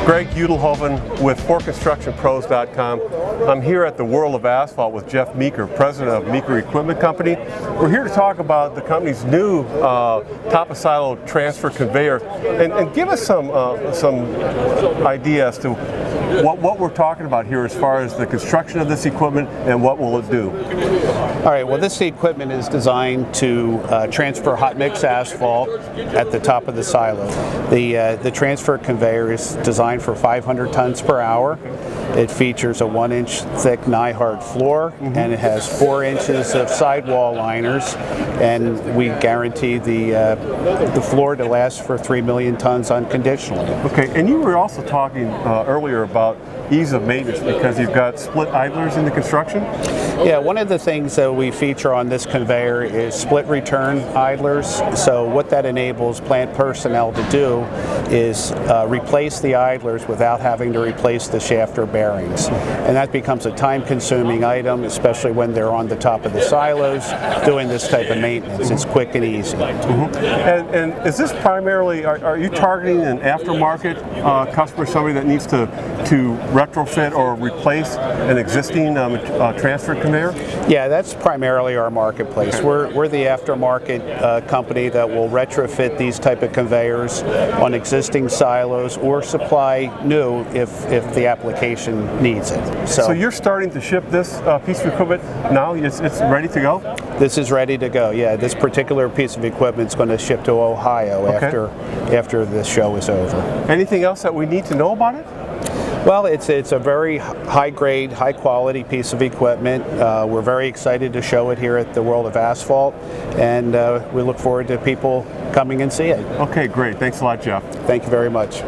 Greg Udelhoven with ForConstructionPros.com. I'm here at the World of Asphalt with Jeff Meeker, president of Meeker Equipment Company. We're here to talk about the company's new top-of-silo transfer conveyor, and give us some idea as to what we're talking about here as far as the construction of this equipment and what will it do. All right, well, this equipment is designed to transfer hot mix asphalt at the top of the silo. The transfer conveyor is designed for 500 tons per hour. It features a 1-inch thick nigh-hard floor, and it has 4 inches of sidewall liners, and we guarantee the floor to last for 3 million tons unconditionally. Okay, and you were also talking earlier about ease of maintenance because you've got split idlers in the construction? Yeah, one of the things that we feature on this conveyor is split return idlers. So what that enables plant personnel to do is replace the idlers without having to replace the shaft or bearings. And that becomes a time-consuming item, especially when they're on the top of the silos doing this type of maintenance. It's quick and easy. And is this primarily, are you targeting an aftermarket customer, somebody that needs to retrofit or replace an existing transfer conveyor? Yeah, that's primarily our marketplace. We're the aftermarket company that will retrofit these type of conveyors on existing silos or supply new if the application needs it. So you're starting to ship this piece of equipment now? It's ready to go? This is ready to go, yeah. This particular piece of equipment is going to ship to Ohio after the show is over. Anything else that we need to know about it? Well, it's a very high-grade, high-quality piece of equipment. We're very excited to show it here at the World of Asphalt, and we look forward to people coming and see it. Okay, great. Thanks a lot, Jeff. Thank you very much.